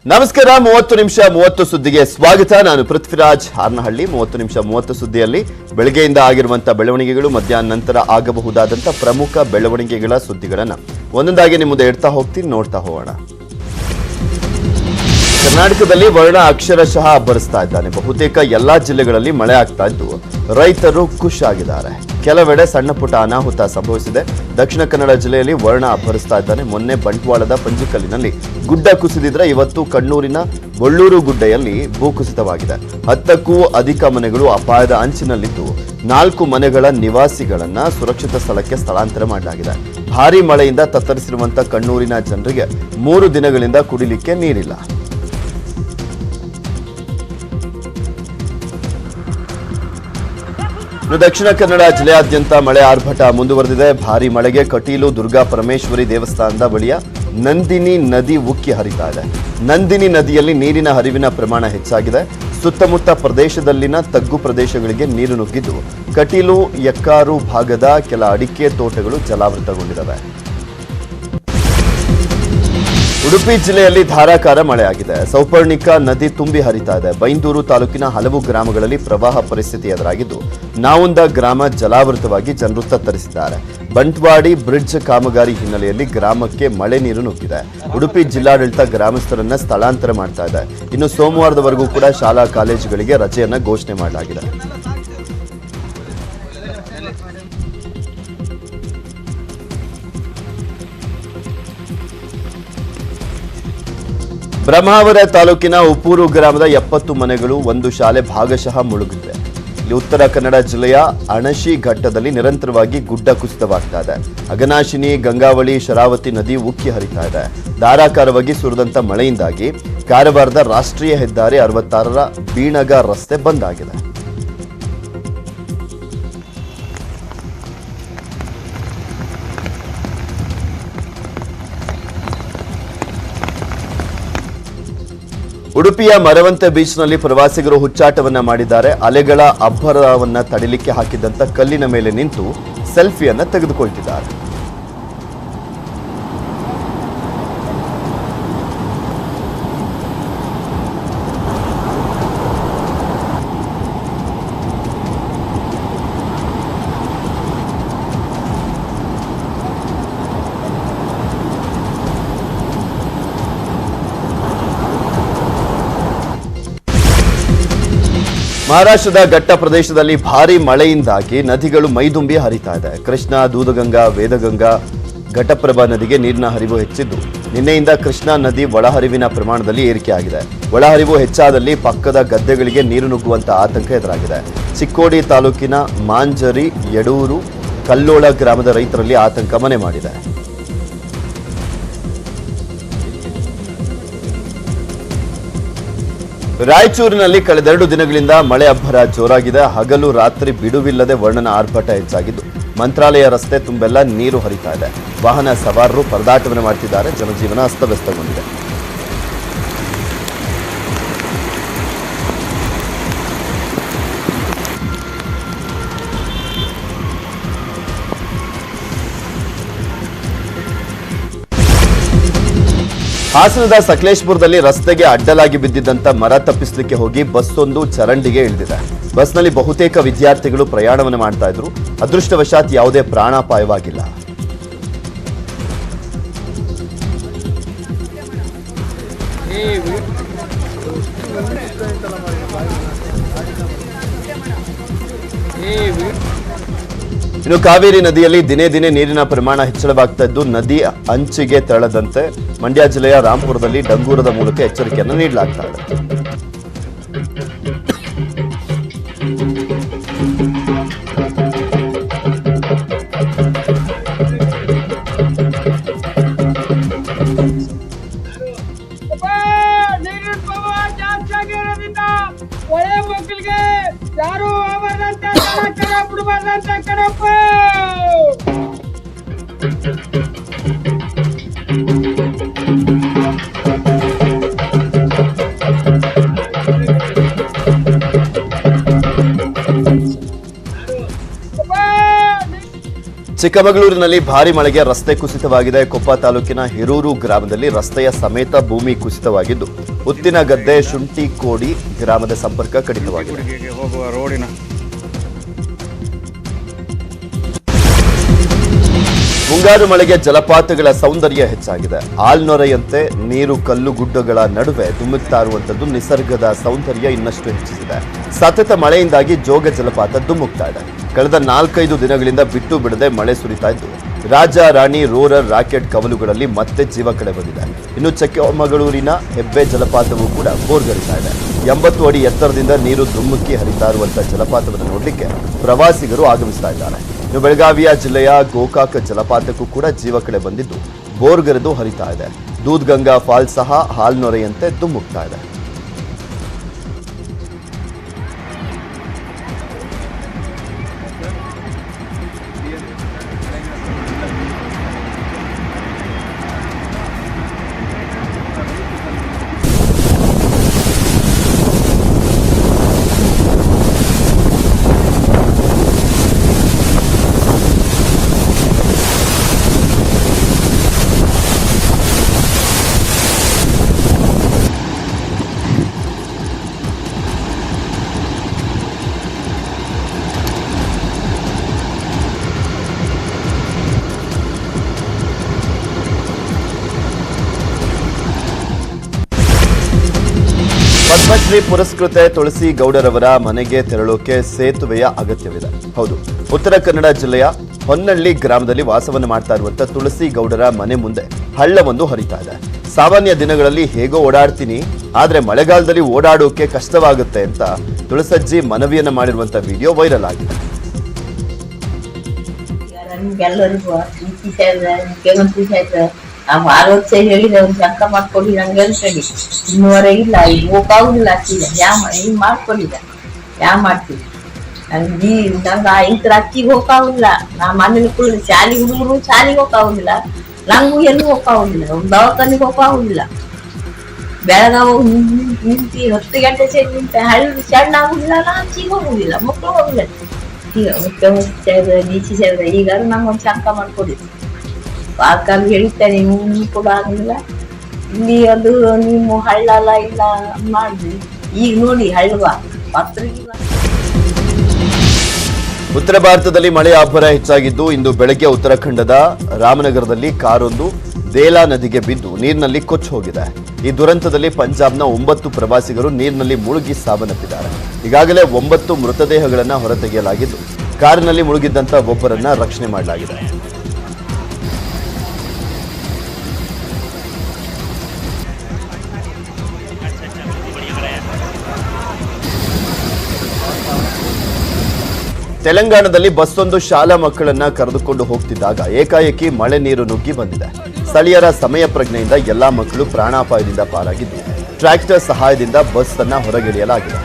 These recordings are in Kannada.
ನಮಸ್ಕಾರ 30 ನಿಮಿಷ 30 ಸುದ್ದಿಗೆ ಸ್ವಾಗತ. ನಾನು ಪೃಥ್ವಿರಾಜ್ ಹಾರ್ನಹಳ್ಳಿ. 30 ನಿಮಿಷ 30 ಸುದ್ದಿಯಲ್ಲಿ ಬೆಳಗ್ಗೆಯಿಂದ ಆಗಿರುವಂತಹ ಬೆಳವಣಿಗೆಗಳು, ಮಧ್ಯಾಹ್ನ ನಂತರ ಆಗಬಹುದಾದಂತಹ ಪ್ರಮುಖ ಬೆಳವಣಿಗೆಗಳ ಸುದ್ದಿಗಳನ್ನು ಒಂದೊಂದಾಗಿ ನಿಮ್ಮ ಮುಂದೆ ಇಡ್ತಾ ಹೋಗ್ತೀನಿ, ನೋಡ್ತಾ ಹೋಗೋಣ. ಕರ್ನಾಟಕದಲ್ಲಿ ವರ್ಣ ಅಕ್ಷರಶಃ ಅಬ್ಬರಿಸ್ತಾ ಇದ್ದಾನೆ. ಬಹುತೇಕ ಎಲ್ಲಾ ಜಿಲ್ಲೆಗಳಲ್ಲಿ ಮಳೆ ಆಗ್ತಾ ಇದ್ದು ರೈತರು ಖುಷಿಯಾಗಿದ್ದಾರೆ. ಕೆಲವೆಡೆ ಸಣ್ಣ ಪುಟ್ಟ ಅನಾಹುತ ಸಂಭವಿಸಿದೆ. ದಕ್ಷಿಣ ಕನ್ನಡ ಜಿಲ್ಲೆಯಲ್ಲಿ ವರ್ಣ ಅಬ್ಬರಿಸ್ತಾ ಇದ್ದಾನೆ. ಮೊನ್ನೆ ಬಂಟ್ವಾಳದ ಪಂಜಿಕಲ್ಲಿನಲ್ಲಿ ಗುಡ್ಡ ಕುಸಿದಿದ್ರೆ ಇವತ್ತು ಕಣ್ಣೂರಿನ ಬೊಳ್ಳೂರು ಗುಡ್ಡೆಯಲ್ಲಿ ಭೂಕುಸಿತವಾಗಿದೆ. 10ಕ್ಕೂ ಅಧಿಕ ಮನೆಗಳು ಅಪಾಯದ ಅಂಚಿನಲ್ಲಿದ್ದು 4 ಮನೆಗಳ ನಿವಾಸಿಗಳನ್ನ ಸುರಕ್ಷಿತ ಸ್ಥಳಕ್ಕೆ ಸ್ಥಳಾಂತರ ಮಾಡಲಾಗಿದೆ. ಭಾರೀ ಮಳೆಯಿಂದ ತತ್ತರಿಸಿರುವಂತಹ ಕಣ್ಣೂರಿನ ಜನರಿಗೆ 3 ದಿನಗಳಿಂದ ಕುಡಿಲಿಕ್ಕೆ ನೀರಿಲ್ಲ. ದಕ್ಷಿಣ ಕನ್ನಡ ಜಿಲ್ಲೆಯಾದ್ಯಂತ ಮಳೆ ಆರ್ಭಟ ಮುಂದುವರೆದಿದೆ. ಭಾರೀ ಮಳೆಗೆ ಕಟೀಲು ದುರ್ಗಾ ಪರಮೇಶ್ವರಿ ದೇವಸ್ಥಾನದ ಬಳಿಯ ನಂದಿನಿ ನದಿ ಉಕ್ಕಿ ಹರಿತಾ ಇದೆ. ನಂದಿನಿ ನದಿಯಲ್ಲಿ ನೀರಿನ ಹರಿವಿನ ಪ್ರಮಾಣ ಹೆಚ್ಚಾಗಿದೆ. ಸುತ್ತಮುತ್ತ ಪ್ರದೇಶದಲ್ಲಿನ ತಗ್ಗು ಪ್ರದೇಶಗಳಿಗೆ ನೀರು ನುಗ್ಗಿದ್ದು ಕಟೀಲು ಯಕ್ಕಾರು ಭಾಗದ ಕೆಲ ಅಡಿಕೆ ತೋಟಗಳು ಜಲಾವೃತಗೊಂಡಿವೆ. ಉಡುಪಿ ಜಿಲ್ಲೆಯಲ್ಲಿ ಧಾರಾಕಾರ ಮಳೆಯಾಗಿದೆ. ಸೌಪರ್ಣಿಕಾ ನದಿ ತುಂಬಿ ಹರಿತಾ ಇದೆ. ಬೈಂದೂರು ತಾಲೂಕಿನ ಹಲವು ಗ್ರಾಮಗಳಲ್ಲಿ ಪ್ರವಾಹ ಪರಿಸ್ಥಿತಿ ಎದುರಾಗಿದ್ದು ನಾವುಂದ ಗ್ರಾಮ ಜಲಾವೃತವಾಗಿ ಜನರು ತತ್ತರಿಸಿದ್ದಾರೆ. ಬಂಟ್ವಾಡಿ ಬ್ರಿಡ್ಜ್ ಕಾಮಗಾರಿ ಹಿನ್ನೆಲೆಯಲ್ಲಿ ಗ್ರಾಮಕ್ಕೆ ಮಳೆ ನೀರು ನುಗ್ಗಿದೆ. ಉಡುಪಿ ಜಿಲ್ಲಾಡಳಿತ ಗ್ರಾಮಸ್ಥರನ್ನ ಸ್ಥಳಾಂತರ ಮಾಡ್ತಾ ಇದೆ. ಇನ್ನು ಸೋಮವಾರದವರೆಗೂ ಕೂಡ ಶಾಲಾ ಕಾಲೇಜುಗಳಿಗೆ ರಜೆಯನ್ನ ಘೋಷಣೆ ಮಾಡಲಾಗಿದೆ. ಬ್ರಹ್ಮಾವರ ತಾಲೂಕಿನ ಉಪ್ಪೂರು ಗ್ರಾಮದ 70 ಮನೆಗಳು, 1 ಶಾಲೆ ಭಾಗಶಃ ಮುಳುಗಿವೆ. ಇಲ್ಲಿ ಉತ್ತರ ಕನ್ನಡ ಜಿಲ್ಲೆಯ ಅಣಶಿ ಘಟ್ಟದಲ್ಲಿ ನಿರಂತರವಾಗಿ ಗುಡ್ಡ ಕುಸಿತವಾಗ್ತಾ ಇದೆ. ಅಘನಾಶಿನಿ, ಗಂಗಾವಳಿ, ಶರಾವತಿ ನದಿ ಉಕ್ಕಿ ಹರಿತಾ ಇದೆ. ಧಾರಾಕಾರವಾಗಿ ಸುರಿದಂತ ಮಳೆಯಿಂದಾಗಿ ಕಾರವಾರದ ರಾಷ್ಟ್ರೀಯ ಹೆದ್ದಾರಿ 66ರ ಬೀಣಗ ರಸ್ತೆ ಬಂದ್ ಆಗಿದೆ. ಉಡುಪಿಯ ಮರವಂತೆ ಬೀಚ್ನಲ್ಲಿ ಪ್ರವಾಸಿಗರು ಹುಚ್ಚಾಟವನ್ನ ಮಾಡಿದ್ದಾರೆ. ಅಲೆಗಳ ಅಬ್ಬರವನ್ನ ತಡಿಲಿಕ್ಕೆ ಹಾಕಿದಂತ ಕಲ್ಲಿನ ಮೇಲೆ ನಿಂತು ಸೆಲ್ಫಿಯನ್ನ ತೆಗೆದುಕೊಳ್ತಿದ್ದಾರೆ. ಮಹಾರಾಷ್ಟ್ರದ ಘಟ್ಟ ಪ್ರದೇಶದಲ್ಲಿ ಭಾರೀ ಮಳೆಯಿಂದಾಗಿ ನದಿಗಳು ಮೈದುಂಬಿ ಹರಿತಾ ಇದೆ. ಕೃಷ್ಣಾ, ದೂದಗಂಗಾ, ವೇದಗಂಗಾ, ಘಟಪ್ರಭಾ ನದಿಗೆ ನೀರಿನ ಹರಿವು ಹೆಚ್ಚಿದ್ದು ನಿನ್ನೆಯಿಂದ ಕೃಷ್ಣಾ ನದಿ ಒಳಹರಿವಿನ ಪ್ರಮಾಣದಲ್ಲಿ ಏರಿಕೆಯಾಗಿದೆ. ಒಳಹರಿವು ಹೆಚ್ಚಾದಲ್ಲಿ ಪಕ್ಕದ ಗದ್ದೆಗಳಿಗೆ ನೀರು ನುಗ್ಗುವಂತಹ ಆತಂಕ ಎದುರಾಗಿದೆ. ಚಿಕ್ಕೋಡಿ ತಾಲೂಕಿನ ಮಾಂಜರಿ, ಯಡೂರು, ಕಲ್ಲೋಳ ಗ್ರಾಮದ ರೈತರಲ್ಲಿ ಆತಂಕ ಮನೆ ಮಾಡಿದೆ. ರಾಯಚೂರಿನಲ್ಲಿ ಕಳೆದ 2 ದಿನಗಳಿಂದ ಮಳೆ ಅಬ್ಬರ ಜೋರಾಗಿದೆ. ಹಗಲು ರಾತ್ರಿ ಬಿಡುವಿಲ್ಲದೆ ವರ್ಣನ ಆರ್ಭಟ ಹೆಚ್ಚಾಗಿದ್ದು ಮಂತ್ರಾಲಯ ರಸ್ತೆ ತುಂಬೆಲ್ಲ ನೀರು ಹರಿತಾ ಇದೆ. ವಾಹನ ಸವಾರರು ಪರದಾಟವನ್ನು ಮಾಡ್ತಿದ್ದಾರೆ. ಜನಜೀವನ ಅಸ್ತವ್ಯಸ್ತಗೊಂಡಿದೆ. ಹಾಸನದ ಸಕಲೇಶಪುರದಲ್ಲಿ ರಸ್ತೆಗೆ ಅಡ್ಡಲಾಗಿ ಬಿದ್ದಿದ್ದಂತ ಮರ ತಪ್ಪಿಸಲಿಕ್ಕೆ ಹೋಗಿ ಬಸ್ಸೊಂದು ಚರಂಡಿಗೆ ಇಳಿದಿದೆ. ಬಸ್ನಲ್ಲಿ ಬಹುತೇಕ ವಿದ್ಯಾರ್ಥಿಗಳು ಪ್ರಯಾಣವನ್ನು ಮಾಡ್ತಾ ಇದ್ರು. ಅದೃಷ್ಟವಶಾತ್ ಯಾವುದೇ ಪ್ರಾಣಾಪಾಯವಾಗಿಲ್ಲ. ಇನ್ನು ಕಾವೇರಿ ನದಿಯಲ್ಲಿ ದಿನೇ ದಿನೇ ನೀರಿನ ಪ್ರಮಾಣ ಹೆಚ್ಚಳವಾಗ್ತಾ ಇದ್ದು ನದಿ ಅಂಚಿಗೆ ತೆರಳದಂತೆ ಮಂಡ್ಯ ಜಿಲ್ಲೆಯ ರಾಂಪುರದಲ್ಲಿ ಡಂಗೂರದ ಮೂಲಕ ಎಚ್ಚರಿಕೆಯನ್ನು ನೀಡಲಾಗ್ತಾ ಇದೆ. ಚಿಕ್ಕಮಗಳೂರಿನಲ್ಲಿ ಭಾರಿ ಮಳೆಗೆ ರಸ್ತೆ ಕುಸಿತವಾಗಿದೆ. ಕೊಪ್ಪ ತಾಲೂಕಿನ ಹಿರೂರು ಗ್ರಾಮದಲ್ಲಿ ರಸ್ತೆಯ ಸಮೇತ ಭೂಮಿ ಕುಸಿತವಾಗಿದ್ದು ಉತ್ತಿನಗದ್ದೆ ಶುಂಠಿಕೋಡಿ ಗ್ರಾಮದ ಸಂಪರ್ಕ ಕಡಿತವಾಗಿದೆ. ಮುಂಗಾರು ಮಳೆಗೆ ಜಲಪಾತಗಳ ಸೌಂದರ್ಯ ಹೆಚ್ಚಾಗಿದೆ. ಆಲ್ನೊರೆಯಂತೆ ನೀರು ಕಲ್ಲು ಗುಡ್ಡಗಳ ನಡುವೆ ಧುಮುಕ್ತಾ ಇರುವಂತದ್ದು ನಿಸರ್ಗದ ಸೌಂದರ್ಯ ಇನ್ನಷ್ಟು ಹೆಚ್ಚಿಸಿದೆ. ಸತತ ಮಳೆಯಿಂದಾಗಿ ಜೋಗ ಜಲಪಾತ ಧುಮುಕ್ತಾ ಇದೆ. ಕಳೆದ 4-5 ದಿನಗಳಿಂದ ಬಿಟ್ಟು ಬಿಡದೆ ಮಳೆ ಸುರಿತಾ ಇದ್ದು ರಾಜ ರಾಣಿ ರೋರರ್ ರಾಕೆಟ್ ಕವಲುಗಳಲ್ಲಿ ಮತ್ತೆ ಜೀವ ಕಳೆ ಬಂದಿದೆ. ಇನ್ನು ಚಿಕ್ಕಮಗಳೂರಿನ ಹೆಬ್ಬೆ ಜಲಪಾತವೂ ಕೂಡ ಬೋರ್ಗರಿತಾ ಇದೆ. 80 ಅಡಿ ಎತ್ತರದಿಂದ ನೀರು ಧುಮುಕಿ ಹರಿತಾ ಇರುವಂತಹ ಜಲಪಾತವನ್ನು ನೋಡಲಿಕ್ಕೆ ಪ್ರವಾಸಿಗರು ಆಗಮಿಸ್ತಾ ಇದ್ದಾರೆ. ಇನ್ನು ಬೆಳಗಾವಿಯ ಜಿಲ್ಲೆಯ ಗೋಕಾಕ ಜಲಪಾತಕ್ಕೂ ಕೂಡ ಜೀವ ಕಳೆ ಬಂದಿದ್ದು ಬೋರ್ಗರೆದು ಹರಿತಾ ಇದೆ. ದೂದ್ಗಂಗಾ ಫಾಲ್ಸ್ ಸಹ ಹಾಲ್ನೊರೆಯಂತೆ ಧುಮುಕ್ತಾ ಇದೆ. ಪದ್ಮಶ್ರೀ ಪುರಸ್ಕೃತೆ ತುಳಸಿ ಗೌಡರವರ ಮನೆಗೆ ತೆರಳೋಕೆ ಸೇತುವೆಯ ಅಗತ್ಯವಿದೆ. ಹೌದು, ಉತ್ತರ ಕನ್ನಡ ಜಿಲ್ಲೆಯ ಹೊನ್ನಳ್ಳಿ ಗ್ರಾಮದಲ್ಲಿ ವಾಸವನ್ನು ಮಾಡ್ತಾ ಇರುವಂತಹ ತುಳಸಿ ಗೌಡರ ಮನೆ ಮುಂದೆ ಹಳ್ಳವೊಂದು ಹರಿತಾ ಇದೆ. ಸಾಮಾನ್ಯ ದಿನಗಳಲ್ಲಿ ಹೇಗೋ ಓಡಾಡ್ತೀನಿ, ಆದ್ರೆ ಮಳೆಗಾಲದಲ್ಲಿ ಓಡಾಡೋಕೆ ಕಷ್ಟವಾಗುತ್ತೆ ಅಂತ ತುಳಸಜ್ಜಿ ಮನವಿಯನ್ನ ಮಾಡಿರುವಂತಹ ವಿಡಿಯೋ ವೈರಲ್ ಆಗಿದೆ. ನಾವು ಆರೋಗ್ಯ ಹೇಳಿದ್ರೆ ಒಂದು ಶಂಕ ಮಾಡ್ಕೊಳ್ಳಿ ನಂಗೆ ಅನ್ಸಡಿ ಇನ್ನೂವರೆ ಇಲ್ಲ ಈಗ ಹೋಗಾಗುದಿಲ್ಲ ಅಕ್ಕಿಲ್ಲ ಈಗ ಮಾಡ್ಕೊಳ್ಳಿದ ಮಾಡ್ತೀವಿ ನಂಗೆ ಇಂತರ ಅಕ್ಕಿಗೆ ಹೋಗಾಗುದಿಲ್ಲ. ನಾ ಮನೇಲಿ ಕುಳ್ಳಿ ಶಾಲೆಗೆ ಹುಡುಗರು ಶಾಲೆಗೆ ಹೋಗಾಗುದಿಲ್ಲ, ನಂಗೂ ಎಲ್ಲೂ ಹೋಗಾಗುದಿಲ್ಲ, ಒಂದು ದವಾಖಾನಿಗೆ ಹೋಗಾಗುದಿಲ್ಲ. ಬೆಳಗಾವ ನಿಂತಿ 10 ಗಂಟೆ ಸೇರಿ ನಿಂತ ಹಳ್ಳಿ ಸಣ್ಣ ಆಗುದಿಲ್ಲ, ಆಚೆಗೆ ಹೋಗುದಿಲ್ಲ, ಮಕ್ಕಳು ಹೋಗುದಿಲ್ಲ. ಈಗ ಮುಖ್ಯ ನೀಚಿ ಸೇರಿದ ಈಗ ನಂಗೊಂದು ಶಂಕ ಮಾಡ್ಕೊಡಿ ಪಾರ್ಕಲ್ಲಿ ಹೇಳ್ತೇನೆ ನೀವು ಕೂಡ ಆಗಲಿಲ್ಲ. ಇಲ್ಲಿ ಅದು ನೀವು ಹಳ್ಳಲ್ಲ ಇಲ್ಲ ಮಾಡಿದ್ವಿ, ಈಗ ನೋಡಿ ಹಳ್ಳವಾ ಪತ್ರಿಕೆ. ಉತ್ತರ ಭಾರತದಲ್ಲಿ ಮಳೆಯ ಅಬ್ಬರ ಹೆಚ್ಚಾಗಿದ್ದು ಇಂದು ಬೆಳಗ್ಗೆ ಉತ್ತರಾಖಂಡದ ರಾಮನಗರದಲ್ಲಿ ಕಾರೊಂದು ದೇಲಾ ನದಿಗೆ ಬಿದ್ದು ನೀರಿನಲ್ಲಿ ಕೊಚ್ಚಿ ಹೋಗಿದೆ. ಈ ದುರಂತದಲ್ಲಿ ಪಂಜಾಬ್ನ 9 ಪ್ರವಾಸಿಗರು ನೀರಿನಲ್ಲಿ ಮುಳುಗಿ ಸಾವನ್ನಪ್ಪಿದ್ದಾರೆ. ಈಗಾಗಲೇ 9 ಮೃತದೇಹಗಳನ್ನು ಹೊರತೆಗೆಯಲಾಗಿದ್ದು ಕಾರಿನಲ್ಲಿ ಮುಳುಗಿದ್ದಂತ ಒಬ್ಬರನ್ನ ರಕ್ಷಣೆ ಮಾಡಲಾಗಿದೆ. ತೆಲಂಗಾಣದಲ್ಲಿ ಬಸ್ಸೊಂದು ಶಾಲಾ ಮಕ್ಕಳನ್ನ ಕರೆದುಕೊಂಡು ಹೋಗ್ತಿದ್ದಾಗ ಏಕಾಏಕಿ ಮಳೆ ನೀರು ನುಗ್ಗಿ ಬಂದಿದೆ. ಸ್ಥಳೀಯರ ಸಮಯ ಪ್ರಜ್ಞೆಯಿಂದ ಎಲ್ಲಾ ಮಕ್ಕಳು ಪ್ರಾಣಾಪಾಯದಿಂದ ಪಾರಾಗಿದ್ದು ಟ್ರ್ಯಾಕ್ಟರ್ ಸಹಾಯದಿಂದ ಬಸ್ ಅನ್ನ ಹೊರಗಿಳಿಯಲಾಗಿದೆ.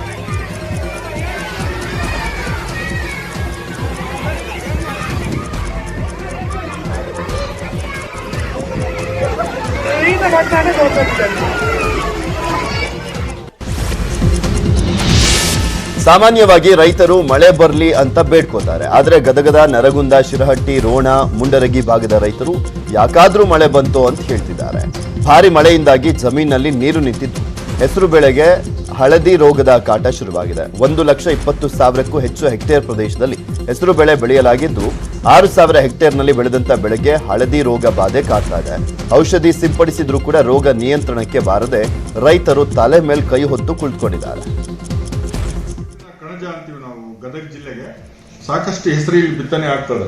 ಸಾಮಾನ್ಯವಾಗಿ ರೈತರು ಮಳೆ ಬರಲಿ ಅಂತ ಬೇಡ್ಕೋತಾರೆ. ಆದರೆ ಗದಗದ ನರಗುಂದ, ಶಿರಹಟ್ಟಿ, ರೋಣ, ಮುಂಡರಗಿ ಭಾಗದ ರೈತರು ಯಾಕಾದ್ರೂ ಮಳೆ ಬಂತು ಅಂತ ಹೇಳ್ತಿದ್ದಾರೆ. ಭಾರಿ ಮಳೆಯಿಂದಾಗಿ ಜಮೀನಿನಲ್ಲಿ ನೀರು ನಿಂತಿದ್ದು ಹೆಸರು ಬೆಳೆಗೆ ಹಳದಿ ರೋಗದ ಕಾಟ ಶುರುವಾಗಿದೆ. 1,20,000ಕ್ಕೂ ಹೆಚ್ಚು ಹೆಕ್ಟೇರ್ ಪ್ರದೇಶದಲ್ಲಿ ಹೆಸರು ಬೆಳೆ ಬೆಳೆಯಲಾಗಿದ್ದು 6,000 ಹೆಕ್ಟೇರ್ನಲ್ಲಿ ಬೆಳೆದಂತ ಬೆಳೆಗೆ ಹಳದಿ ರೋಗ ಬಾಧೆ ಕಾಡ್ತಾ ಇದೆ. ಔಷಧಿ ಸಿಂಪಡಿಸಿದ್ರೂ ಕೂಡ ರೋಗ ನಿಯಂತ್ರಣಕ್ಕೆ ಬಾರದೆ ರೈತರು ತಲೆ ಮೇಲೆ ಕೈ ಹೊತ್ತು ಕುಳಿತುಕೊಂಡಿದ್ದಾರೆ. ಅಂತೀವಿ ನಾವು ಗದಗ ಜಿಲ್ಲೆಗೆ ಸಾಕಷ್ಟು ಹೆಸರು ಇಲ್ಲಿ ಬಿತ್ತನೆ ಆಗ್ತದೆ.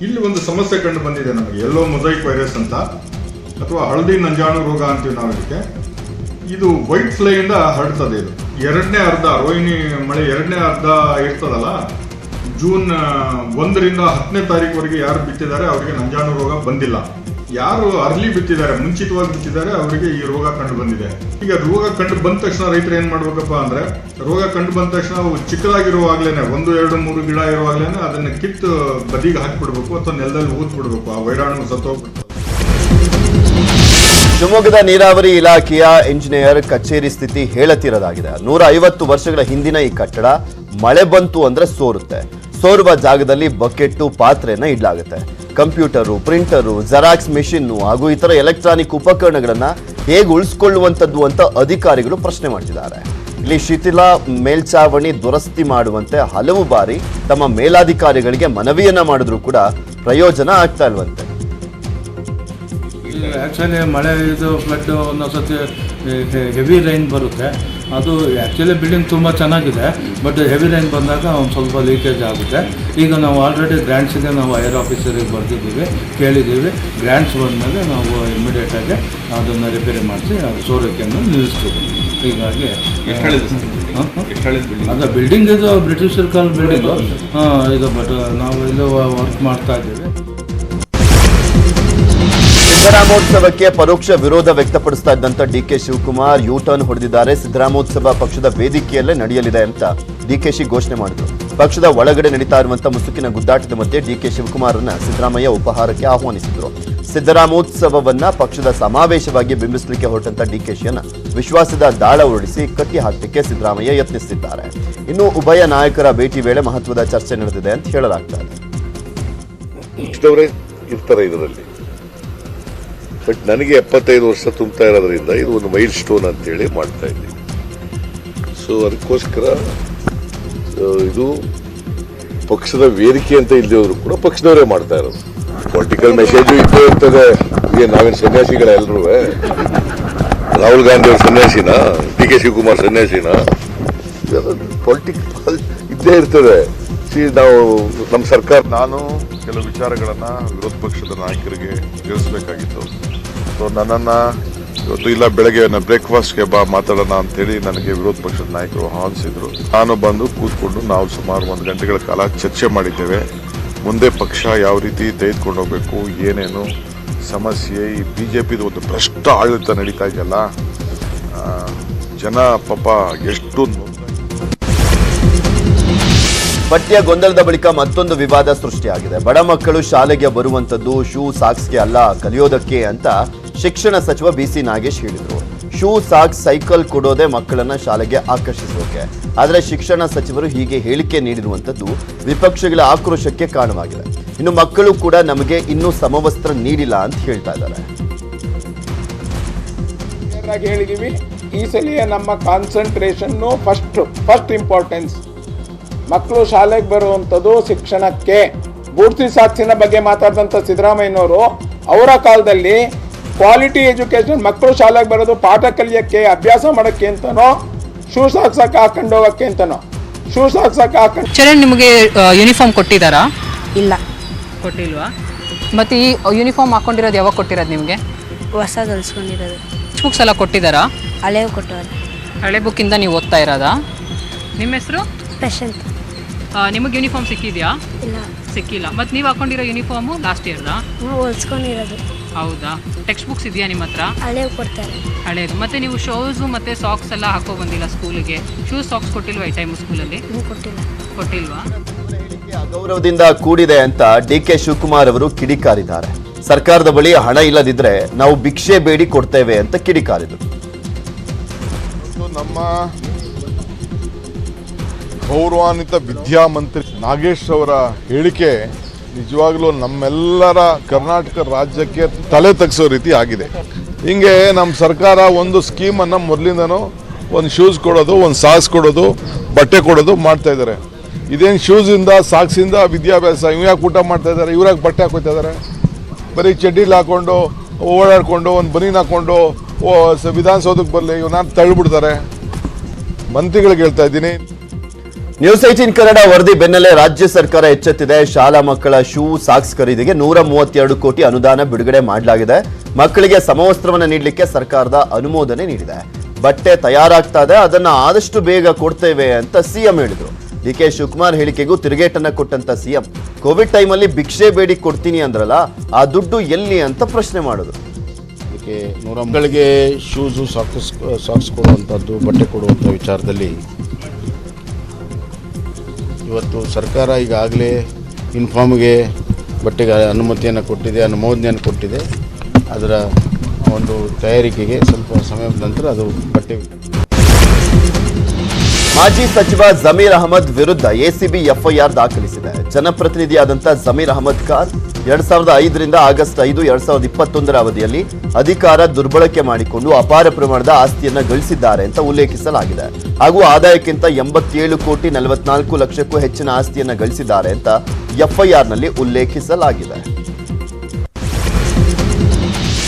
ಇಲ್ಲಿ ಒಂದು ಸಮಸ್ಯೆ ಕಂಡು ಬಂದಿದೆ ನಮಗೆ, ಯೆಲ್ಲೋ ಮೊಸೈಕ್ ವೈರಸ್ ಅಂತ ಅಥವಾ ಹಳದಿ ನಂಜಾಣು ರೋಗ ಅಂತೀವಿ ನಾವು ಇದಕ್ಕೆ. ಇದು ವೈಟ್ ಫ್ಲೈ ಇಂದ ಹರಡ್ತದೆ. ಇದು ಎರಡನೇ ಅರ್ಧ, ರೋಹಿಣಿ ಮಳೆ ಎರಡನೇ ಅರ್ಧ ಇರ್ತದಲ್ಲ, ಜೂನ್ 1ರಿಂದ 10ನೇ ತಾರೀಕುವರೆಗೆ ಯಾರು ಬಿತ್ತಿದ್ದಾರೆ ಅವರಿಗೆ ನಂಜಾಣು ರೋಗ ಬಂದಿಲ್ಲ. ಯಾರು ಅರ್ಲಿ ಬಿತ್ತಿದ್ದಾರೆ, ಮುಂಚಿತವಾಗಿ ಬಿತ್ತಿದ್ದಾರೆ, ಅವರಿಗೆ ಈ ರೋಗ ಕಂಡು ಬಂದಿದೆ. ಈಗ ರೋಗ ಕಂಡು ಬಂದ ತಕ್ಷಣ ರೈತರು ಏನ್ ಮಾಡ್ಬೇಕಪ್ಪ ಅಂದ್ರೆ, ರೋಗ ಕಂಡು ಬಂದ ತಕ್ಷಣ ಅವು ಚಿಕ್ಕದಾಗಿರುವಾಗ್ಲೇನೆ 1, 2, 3 ಗಿಡ ಇರುವಾಗ್ಲೇನೆ ಅದನ್ನ ಕಿತ್ತು ಬದಿಗೆ ಹಾಕಿಬಿಡ್ಬೇಕು ಅಥವಾ ನೆಲದಲ್ಲಿ ಊತ್ ಬಿಡ್ಬೇಕು, ಆ ವೈರಾಣು ಸತ್ತೋಗ್ಬಿಡ್ತದೆ. ಶಿವಮೊಗ್ಗದ ನೀರಾವರಿ ಇಲಾಖೆಯ ಇಂಜಿನಿಯರ್ ಕಚೇರಿ ಸ್ಥಿತಿ ಹೇಳತಿರದಾಗಿದೆ. 150 ವರ್ಷಗಳ ಹಿಂದಿನ ಈ ಕಟ್ಟಡ ಮಳೆ ಬಂತು ಅಂದ್ರೆ ಸೋರುತ್ತೆ. ಸೋರುವ ಜಾಗದಲ್ಲಿ ಬಕೆಟ್ಟು ಪಾತ್ರೆನ ಇಡಲಾಗುತ್ತೆ. ಕಂಪ್ಯೂಟರು, ಪ್ರಿಂಟರು, ಜೆರಾಕ್ಸ್ ಮೆಷಿನ್ ಹಾಗೂ ಇತರ ಎಲೆಕ್ಟ್ರಾನಿಕ್ ಉಪಕರಣಗಳನ್ನ ಹೇಗೆ ಉಳಿಸಿಕೊಳ್ಳುವಂಥದ್ದು ಅಂತ ಅಧಿಕಾರಿಗಳು ಪ್ರಶ್ನೆ ಮಾಡ್ತಿದ್ದಾರೆ. ಇಲ್ಲಿ ಶಿಥಿಲ ಮೇಲ್ಚಾವಣಿ ದುರಸ್ತಿ ಮಾಡುವಂತೆ ಹಲವು ಬಾರಿ ತಮ್ಮ ಮೇಲಾಧಿಕಾರಿಗಳಿಗೆ ಮನವಿಯನ್ನ ಮಾಡಿದ್ರು ಕೂಡ ಪ್ರಯೋಜನ ಆಗ್ತಾ ಇಲ್ವಂತೆ. ಆ್ಯಕ್ಚುಲಿ ಮಳೆ ಇದು ಫ್ಲಡ್ ಒಂದೊಂದ್ಸತಿ ಹೆವಿ ರೈನ್ ಬರುತ್ತೆ. ಅದು ಆ್ಯಕ್ಚುಲಿ ಬಿಲ್ಡಿಂಗ್ ತುಂಬ ಚೆನ್ನಾಗಿದೆ, ಬಟ್ ಹೆವಿ ರೈನ್ ಬಂದಾಗ ಒಂದು ಸ್ವಲ್ಪ ಲೀಕೇಜ್ ಆಗುತ್ತೆ. ಈಗ ನಾವು ಆಲ್ರೆಡಿ ಗ್ರ್ಯಾಂಟ್ಸಿಗೆ ನಾವು ಏರ್ ಆಫೀಸರಿಗೆ ಬರೆದಿದ್ದೀವಿ, ಕೇಳಿದ್ದೀವಿ. ಗ್ರ್ಯಾಂಟ್ಸ್ ಬಂದಮೇಲೆ ನಾವು ಇಮಿಡಿಯೇಟಾಗಿ ಅದನ್ನು ರಿಪೇರಿ ಮಾಡಿಸಿ ಅದು ಸೋರಿಕೆಯನ್ನು ನಿಲ್ಲಿಸ್ತೀವಿ. ಹೀಗಾಗಿ ಅದು ಬಿಲ್ಡಿಂಗ್ ಇದು ಬ್ರಿಟಿಷರ್ ಕಾಲ ಬಿಲ್ಡಿಂಗು ಇದು, ಬಟ್ ನಾವು ಇಲ್ಲಿ ವರ್ಕ್ ಮಾಡ್ತಾ ಇದ್ದೀವಿ. ಸಿದ್ದರಾಮೋತ್ಸವಕ್ಕೆ ಪರೋಕ್ಷ ವಿರೋಧ ವ್ಯಕ್ತಪಡಿಸ್ತಾ ಇದ್ದಂತ ಡಿಕೆ ಶಿವಕುಮಾರ್ ಯೂ ಟರ್ನ್ ಹೊಡೆದಿದ್ದಾರೆ. ಸಿದ್ದರಾಮೋತ್ಸವ ಪಕ್ಷದ ವೇದಿಕೆಯಲ್ಲೇ ನಡೆಯಲಿದೆ ಅಂತ ಡಿಕೆಶಿ ಘೋಷಣೆ ಮಾಡಿದ್ರು. ಪಕ್ಷದ ಒಳಗಡೆ ನಡೀತಾ ಇರುವಂತಹ ಮುಸುಕಿನ ಗುದ್ದಾಟದ ಮಧ್ಯೆ ಡಿಕೆ ಶಿವಕುಮಾರ್ರನ್ನ ಸಿದ್ದರಾಮಯ್ಯ ಉಪಹಾರಕ್ಕೆ ಆಹ್ವಾನಿಸಿದ್ರು. ಸಿದ್ದರಾಮೋತ್ಸವವನ್ನ ಪಕ್ಷದ ಸಮಾವೇಶವಾಗಿ ಬಿಂಬಿಸಲಿಕ್ಕೆ ಹೊರಟಂತ ಡಿಕೆಶಿಯನ್ನ ವಿಶ್ವಾಸದ ದಾಳ ಉರುಳಿಸಿ ಕಟ್ಟಿ ಹಾಕಲಿಕ್ಕೆ ಸಿದ್ದರಾಮಯ್ಯ ಯತ್ನಿಸುತ್ತಿದ್ದಾರೆ. ಇನ್ನು ಉಭಯ ನಾಯಕರ ಭೇಟಿ ವೇಳೆ ಮಹತ್ವದ ಚರ್ಚೆ ನಡೆದಿದೆ ಅಂತ ಹೇಳಲಾಗ್ತಾ ಇದೆ. ಇರ್ತಾರೆ ಇದರಲ್ಲಿ, ಬಟ್ ನನಗೆ 75 ವರ್ಷ ತುಂಬ್ತಾ ಇರೋದ್ರಿಂದ ಇದು ಒಂದು ಮೈಲ್ ಸ್ಟೋನ್ ಅಂತೇಳಿ ಮಾಡ್ತಾ ಇದ್ದೀವಿ. ಸೊ ಅದಕ್ಕೋಸ್ಕರ ಇದು ಪಕ್ಷದ ವೇದಿಕೆ ಅಂತ ಇಲ್ಲದವರು ಕೂಡ ಪಕ್ಷದವರೇ ಮಾಡ್ತಾ ಇರೋದು. ಪೊಲಿಟಿಕಲ್ ಮೆಸೇಜು ಇದ್ದೇ ಇರ್ತದೆ. ಈಗ ನಾವೇನು ಸನ್ಯಾಸಿಗಳ ಎಲ್ಲರೂ, ರಾಹುಲ್ ಗಾಂಧಿ ಅವರು ಸನ್ಯಾಸಿನ, ಡಿ ಕೆ ಶಿವಕುಮಾರ್ ಸನ್ಯಾಸಿನ, ಪೊಲಿಟಿಕಲ್ ಇದ್ದೇ ಇರ್ತದೆ. ನಾವು ನಮ್ಮ ಸರ್ಕಾರ, ನಾನು ಕೆಲವು ವಿಚಾರಗಳನ್ನ ವಿರೋಧ ಪಕ್ಷದ ನಾಯಕರಿಗೆ ತಿಳಿಸಬೇಕಾಗಿತ್ತು. ಸೊ ನನ್ನನ್ನು ಇವತ್ತು ಇಲ್ಲ ಬೆಳಗ್ಗೆ ಬ್ರೇಕ್ಫಾಸ್ಟ್ಗೆ ಬಾ ಮಾತಾಡೋಣ ಅಂತೇಳಿ ನನಗೆ ವಿರೋಧ ಪಕ್ಷದ ನಾಯಕರು ಆಹ್ವಾನಿಸಿದ್ರು. ನಾನು ಬಂದು ಕೂತ್ಕೊಂಡು ನಾವು ಸುಮಾರು 1 ಗಂಟೆಗಳ ಕಾಲ ಚರ್ಚೆ ಮಾಡಿದ್ದೇವೆ. ಮುಂದೆ ಪಕ್ಷ ಯಾವ ರೀತಿ ತೆಗೆದುಕೊಂಡು ಹೋಗಬೇಕು, ಏನೇನು ಸಮಸ್ಯೆ, ಈ ಬಿಜೆಪಿದು ಒಂದು ಭ್ರಷ್ಟ ಆಡಳಿತ ನಡೀತಾ ಇದೆಯಲ್ಲ, ಜನ ಪಾಪ ಎಷ್ಟು. ಪಠ್ಯ ಗೊಂದಲದ ಬಳಿಕ ಮತ್ತೊಂದು ವಿವಾದ ಸೃಷ್ಟಿಯಾಗಿದೆ. ಬಡ ಮಕ್ಕಳು ಶಾಲೆಗೆ ಬರುವಂತದ್ದು ಶೂ ಸಾಕ್ಸ್ಗೆ ಅಲ್ಲ, ಕಲಿಯೋದಕ್ಕೆ ಅಂತ ಶಿಕ್ಷಣ ಸಚಿವ ಬಿಸಿ ನಾಗೇಶ್ ಹೇಳಿದ್ರು. ಶೂ ಸಾಕ್ಸ್ ಸೈಕಲ್ ಕೊಡೋದೇ ಮಕ್ಕಳನ್ನ ಶಾಲೆಗೆ ಆಕರ್ಷಿಸೋಕೆ. ಆದರೆ ಶಿಕ್ಷಣ ಸಚಿವರು ಹೀಗೆ ಹೇಳಿಕೆ ನೀಡಿರುವಂತದ್ದು ವಿಪಕ್ಷಗಳ ಆಕ್ರೋಶಕ್ಕೆ ಕಾರಣವಾಗಿದೆ. ಇನ್ನು ಮಕ್ಕಳು ಕೂಡ ನಮಗೆ ಇನ್ನೂ ಸಮವಸ್ತ್ರ ನೀಡಿಲ್ಲ ಅಂತ ಹೇಳ್ತಾ ಇದ್ದಾರೆ. ಹೇಳಿದೀವಿ, ಈ ಸಲ ನಮ್ಮ ಕಾನ್ಸಂಟ್ರೇಷನ್ನು ಫಸ್ಟ್ ಇಂಪಾರ್ಟೆನ್ಸ್ ಮಕ್ಕಳು ಶಾಲೆಗೆ ಬರುವಂಥದ್ದು ಶಿಕ್ಷಣಕ್ಕೆ. ಬೂರ್ತಿ ಸಾಕ್ಸಿನ ಬಗ್ಗೆ ಮಾತಾಡಿದಂಥ ಸಿದ್ದರಾಮಯ್ಯನವರು ಅವರ ಕಾಲದಲ್ಲಿ ಕ್ವಾಲಿಟಿ ಎಜುಕೇಶನ್, ಮಕ್ಕಳು ಶಾಲೆಗೆ ಬರೋದು ಪಾಠ ಕಲಿಯೋಕ್ಕೆ, ಅಭ್ಯಾಸ ಮಾಡೋಕ್ಕೆ ಅಂತನೋ, ಶೂ ಸಾಕ್ಸಕ್ಕೆ ಹಾಕೊಂಡು ಹೋಗೋಕ್ಕೆ ಅಂತನೋ. ಶೂ ಸಾಕ್ಸಕ್ಕೆ ಹಾಕೊಂಡು ಚರಣ್, ನಿಮಗೆ ಯೂನಿಫಾರ್ಮ್ ಕೊಟ್ಟಿದ್ದಾರಾ? ಇಲ್ಲ, ಕೊಟ್ಟಿಲ್ವಾ? ಮತ್ತೆ ಈ ಯೂನಿಫಾರ್ಮ್ ಹಾಕೊಂಡಿರೋದು ಯಾವಾಗ ಕೊಟ್ಟಿರೋದು ನಿಮಗೆ? ಹೊಸದು ಹೊಲಿಸ್ಕೊಂಡಿರೋದು. ಬುಕ್ಸ್ ಎಲ್ಲ ಕೊಟ್ಟಿದ್ದಾರಾ? ಹಳೆವು ಕೊಟ್ಟವರು. ಹಳೆ ಬುಕ್ಕಿಂದ ನೀವು ಓದ್ತಾ ಇರೋದಾ? ನಿಮ್ಮ ಹೆಸರು? ಪ್ರಶಾಂತ್. ನಿಮಗೆ ಯೂನಿಫಾರ್ಮ್ ಸಿಕ್ಕಿದೆಯಾ? ಇಲ್ಲ, ಸಿಕ್ಕಿಲ್ಲ. ಮತ್ತು ನೀವು ಹಾಕೊಂಡಿರೋ ಯೂನಿಫಾರ್ಮು ಲಾಸ್ಟ್ ಇಯರ್ದಾ? ಹೊಲಿಸ್ಕೊಂಡಿರೋದು. ಹೌದಾ? ಟೆಕ್ಸ್ಟ್ ಬುಕ್ಸ್ ಇದೆಯಾ ನಿಮ್ಮ ಹತ್ರ? ಹಳೆವು ಕೊಡ್ತಾರೆ. ಹಳೇದು. ಮತ್ತು ನೀವು ಶೂಸು ಮತ್ತು ಸಾಕ್ಸ್ ಎಲ್ಲ ಹಾಕೋ ಬಂದಿಲ್ಲ ಸ್ಕೂಲಿಗೆ. ಶೂಸ್ ಸಾಕ್ಸ್ ಕೊಟ್ಟಿಲ್ವಾ ಈ ಟೈಮು ಸ್ಕೂಲಲ್ಲಿ? ಕೊಟ್ಟಿಲ್ಲ. ಕೊಟ್ಟಿಲ್ವಾ? ಅಗೌರವದಿಂದ ಕೂಡಿದೆ ಅಂತ ಡಿಕೆ ಶಿವಕುಮಾರ್ ಅವರು ಕಿಡಿಕಾರಿದ್ದಾರೆ. ಸರ್ಕಾರದ ಬಳಿ ಹಣ ಇಲ್ಲದಿದ್ರೆ ನಾವು ಭಿಕ್ಷೆ ಬೇಡಿ ಕೊಡ್ತೇವೆ ಅಂತ ಕಿಡಿಕಾರಿದರು. ನಮ್ಮ ಗೌರವಾನ್ವಿತ ವಿದ್ಯಾಮಂತ್ರಿ ನಾಗೇಶ್ ಅವರ ಹೇಳಿಕೆ ನಿಜವಾಗ್ಲೂ ನಮ್ಮೆಲ್ಲರ ಕರ್ನಾಟಕ ರಾಜ್ಯಕ್ಕೆ ತಲೆ ತಗ್ಸೋ ರೀತಿ ಆಗಿದೆ. ಹಿಂಗೆ ನಮ್ಮ ಸರ್ಕಾರ ಒಂದು ಸ್ಕೀಮನ್ನು ಮೊದಲಿಂದನೂ ಒಂದು ಶೂಸ್ ಕೊಡೋದು, ಒಂದು ಸಾಕ್ಸ್ ಕೊಡೋದು, ಬಟ್ಟೆ ಕೊಡೋದು ಮಾಡ್ತಾ ಇದ್ದಾರೆ. ಇದೇನು ಶೂಸಿಂದ ಸಾಕ್ಸಿಂದ ವಿದ್ಯಾಭ್ಯಾಸ, ಇವ್ಯಾಕೆ ಊಟ ಮಾಡ್ತಾ ಇದ್ದಾರೆ, ಇವ್ರಾಗ ಬಟ್ಟೆ ಹಾಕೋತಾ ಇದ್ದಾರೆ. ಬರೀ ಚಡ್ಡಿಲಿ ಹಾಕೊಂಡು ಓಡಾಡಿಕೊಂಡು ಒಂದು ಬನೀನ್ ಹಾಕೊಂಡು ವಿಧಾನಸೌಧಕ್ಕೆ ಬರಲಿ ಇವನ್ನ ತಳ್ಳಿಬಿಡ್ತಾರೆ. ಮಂತ್ರಿಗಳಿಗೆ ಹೇಳ್ತಾ ಇದ್ದೀನಿ. ನ್ಯೂಸ್ 18 ಕನ್ನಡ ವರದಿ ಬೆನ್ನಲ್ಲೇ ರಾಜ್ಯ ಸರ್ಕಾರ ಎಚ್ಚೆತ್ತಿದೆ. ಶಾಲಾ ಮಕ್ಕಳ ಶೂ ಸಾಕ್ಸ್ ಖರೀದಿಗೆ 132 ಕೋಟಿ ಅನುದಾನ ಬಿಡುಗಡೆ ಮಾಡಲಾಗಿದೆ. ಮಕ್ಕಳಿಗೆ ಸಮವಸ್ತ್ರವನ್ನು ನೀಡಲಿಕ್ಕೆ ಸರ್ಕಾರದ ಅನುಮೋದನೆ ನೀಡಿದೆ. ಬಟ್ಟೆ ತಯಾರಾಗ್ತಾ ಇದೆ, ಅದನ್ನ ಆದಷ್ಟು ಬೇಗ ಕೊಡ್ತೇವೆ ಅಂತ ಸಿಎಂ ಹೇಳಿದ್ರು. ಡಿಕೆ ಶಿವಕುಮಾರ್ ಹೇಳಿಕೆಗೂ ತಿರುಗೇಟನ್ನ ಕೊಟ್ಟಂತ ಸಿಎಂ ಕೋವಿಡ್ ಟೈಮಲ್ಲಿ ಭಿಕ್ಷೆ ಬೇಡಿ ಕೊಡ್ತೀನಿ ಅಂದ್ರಲ್ಲ, ಆ ದುಡ್ಡು ಎಲ್ಲಿ ಅಂತ ಪ್ರಶ್ನೆ ಮಾಡಿದ್ರು. ಅದಕ್ಕೆ 100 ಮಕ್ಕಳಿಗೆ ಶೂಸು ಸಾಕ್ಸ್ ಕೊಡುವಂಥದ್ದು, ಬಟ್ಟೆ ಕೊಡುವಂಥ ವಿಚಾರದಲ್ಲಿ ಇವತ್ತು ಸರ್ಕಾರ ಈಗಾಗಲೇ ಯೂನಿಫಾರ್ಮ್ಗೆ ಬಟ್ಟೆಗೆ ಅನುಮತಿಯನ್ನು ಕೊಟ್ಟಿದೆ, ಅನುಮೋದನೆಯನ್ನು ಕೊಟ್ಟಿದೆ. ಅದರ ಒಂದು ತಯಾರಿಕೆಗೆ ಸ್ವಲ್ಪ ಸಮಯದ ನಂತರ ಅದು ಬಟ್ಟೆ. ಮಾಜಿ ಸಚಿವ ಜಮೀರ್ ಅಹಮದ್ ವಿರುದ್ಧ ಎಸಿಬಿ ಎಫ್ಐಆರ್ ದಾಖಲಿಸಿದೆ. ಜನಪ್ರತಿನಿಧಿಯಾದಂಥ ಜಮೀರ್ ಅಹಮದ್ ಖಾನ್ 2005ರಿಂದ ಆಗಸ್ಟ್ 5, 2021ರ ಅವಧಿಯಲ್ಲಿ ಅಧಿಕಾರ ದುರ್ಬಳಕೆ ಮಾಡಿಕೊಂಡು ಅಪಾರ ಪ್ರಮಾಣದ ಆಸ್ತಿಯನ್ನ ಗಳಿಸಿದ್ದಾರೆ ಅಂತ ಉಲ್ಲೇಖಿಸಲಾಗಿದೆ. ಹಾಗೂ ಆದಾಯಕ್ಕಿಂತ 87,44 ಲಕ್ಷಕ್ಕೂ ಹೆಚ್ಚಿನ ಆಸ್ತಿಯನ್ನ ಗಳಿಸಿದ್ದಾರೆ ಅಂತ ಎಫ್ಐಆರ್ನಲ್ಲಿ ಉಲ್ಲೇಖಿಸಲಾಗಿದೆ.